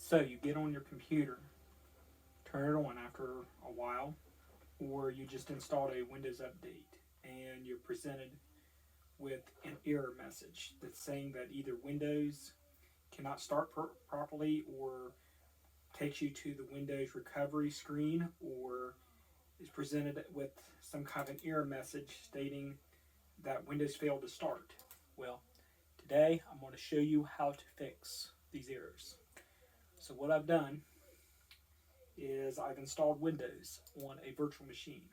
So you get on your computer, turn it on after a while, or you just installed a Windows update and you're presented with an error message that's saying that either Windows cannot start properly, or takes you to the Windows recovery screen, or is presented with some kind of an error message stating that Windows failed to start. Well, today I'm going to show you how to fix these errors. So what I've done is I've installed Windows on a virtual machine,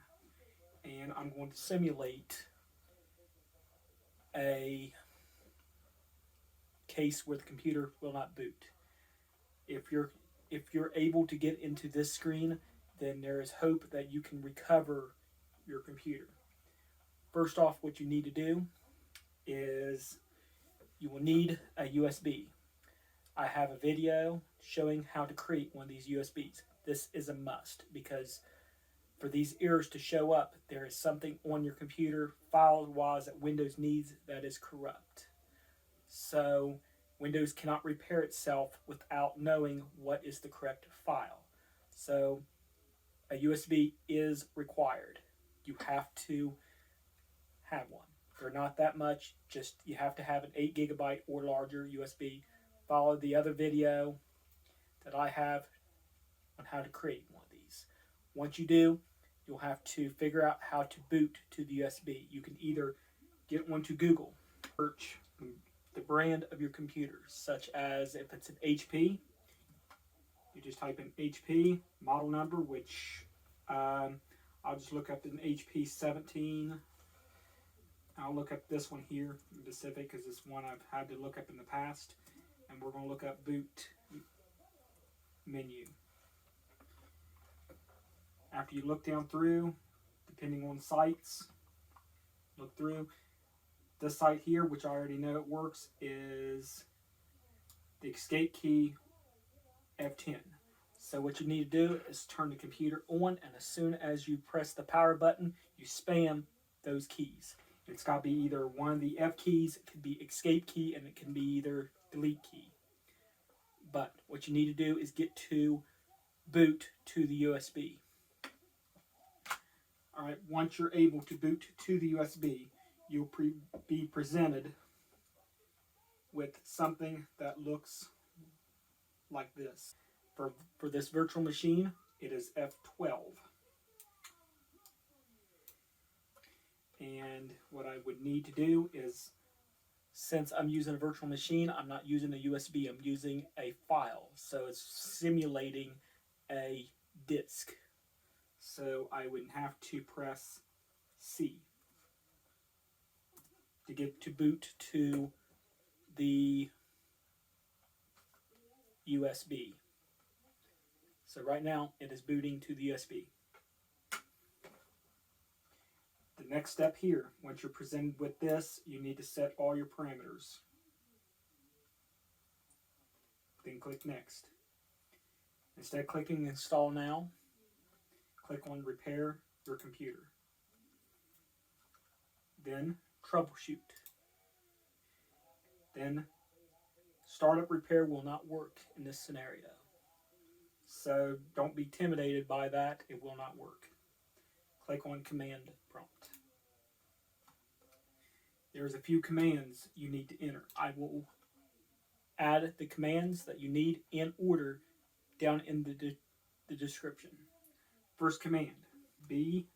and I'm going to simulate a case where the computer will not boot. If you're able to get into this screen, then there is hope that you can recover your computer. First off, what you need to do is you will need a USB. I have a video showing how to create one of these USBs. This is a must, because for these errors to show up, there is something on your computer file-wise that Windows needs that is corrupt. So Windows cannot repair itself without knowing what is the correct file. So a USB is required. You have to have one. They're not that much, just you have to have an 8 GB or larger USB. Follow the other video that I have on how to create one of these. Once you do, you'll have to figure out how to boot to the USB. You can either get one to Google, search the brand of your computer, such as if it's an HP, you just type in HP, model number, which I'll just look up an HP 17. I'll look up this one here in Pacific because it's one I've had to look up in the past. And we're going to look up boot menu. After you look down through, depending on sites, look through. This site here, which I already know it works, is the escape key F10. So what you need to do is turn the computer on, and as soon as you press the power button, you spam those keys. It's got to be either one of the F keys, it could be escape key, and it can be either delete key. But what you need to do is get to boot to the USB. Alright, once you're able to boot to the USB, you'll be presented with something that looks like this. For this virtual machine, it is F12. And what I would need to do is, since I'm using a virtual machine, I'm not using a USB, I'm using a file. So it's simulating a disk. So I would have to press C to get to boot to the USB. So right now it is booting to the USB. The next step here, once you're presented with this, you need to set all your parameters. Then click Next. Instead of clicking Install Now, click on Repair Your Computer. Then Troubleshoot. Then Startup Repair will not work in this scenario. So don't be intimidated by that, it will not work. Click on Command Prompt. There's a few commands you need to enter. I will add the commands that you need in order down in the description. First command, bootrec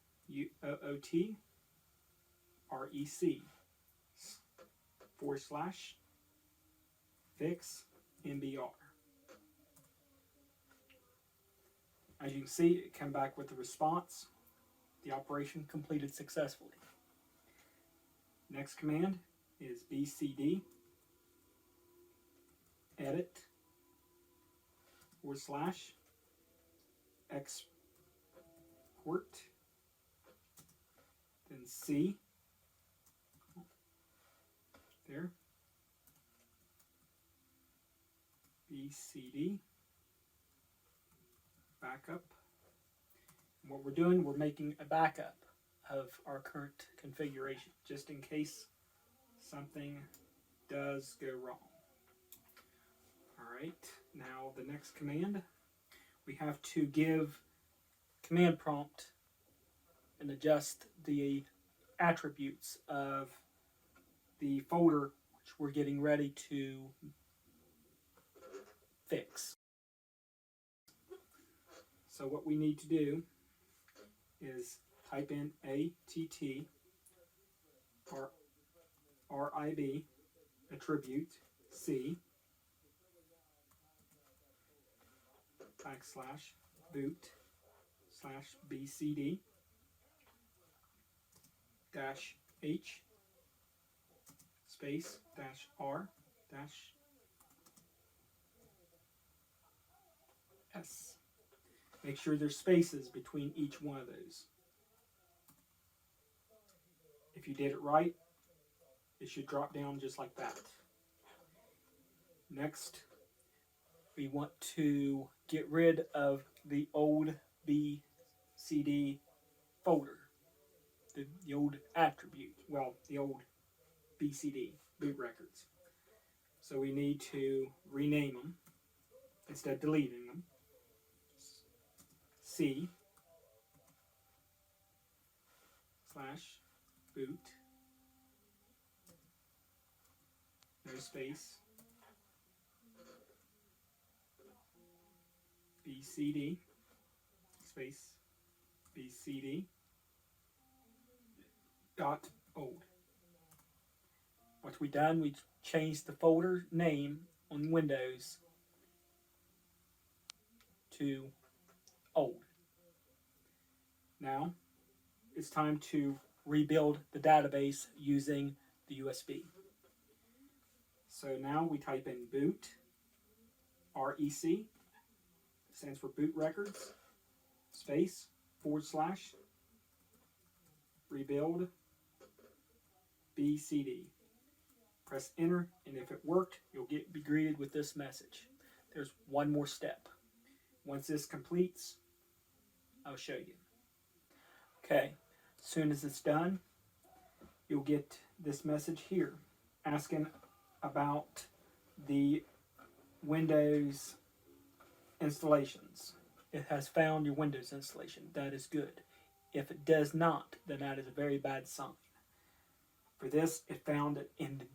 /fixmbr. As you can see, it came back with the response. The operation completed successfully. Next command is bcdedit /export, then C, there, bcd backup. And what we're doing, we're making a backup of our current configuration, just in case something does go wrong. Alright, now the next command, we have to give command prompt and adjust the attributes of the folder which we're getting ready to fix. So what we need to do is type in attrib attribute c /boot /bcd -h space -r -s. Make sure there's spaces between each one of those. If you did it right, it should drop down just like that. Next, we want to get rid of the old BCD folder, the old attribute, well, the old BCD, boot records. So we need to rename them instead of deleting them. C /boot, no space, BCD space BCD .old. What we done, we changed the folder name on Windows to old. Now it's time to rebuild the database using the USB. So now we type in boot, REC, stands for boot records, space, / rebuild BCD. Press enter, and if it worked, you'll be greeted with this message. There's one more step. Once this completes, I'll show you. Okay, as soon as it's done, you'll get this message here asking about the Windows installations. It has found your Windows installation. That is good. If it does not, then that is a very bad sign. For this, it found it in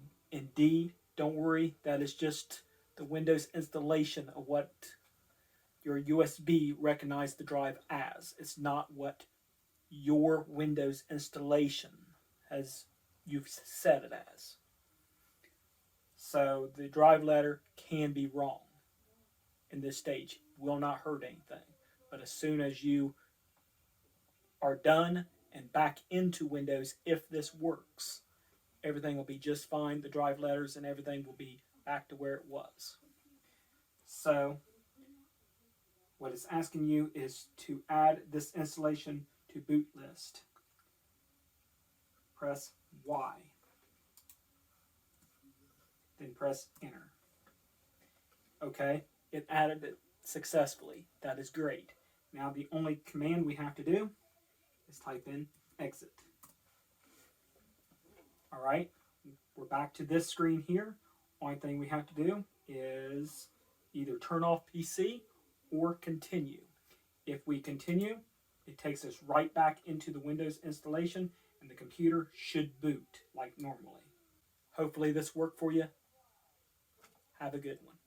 D. Don't worry, that is just the Windows installation of what your USB recognized the drive as. It's not what your Windows installation has you've set it as. So the drive letter can be wrong in this stage. Will not hurt anything. But as soon as you are done and back into Windows, if this works, everything will be just fine. The drive letters and everything will be back to where it was. So what it's asking you is to add this installation to boot list. Press Y. Then press enter. Okay, it added it successfully. That is great. Now the only command we have to do is type in exit. Alright, we're back to this screen here. Only thing we have to do is either turn off PC or continue. If we continue, it takes us right back into the Windows installation and the computer should boot like normally. Hopefully this worked for you. Have a good one.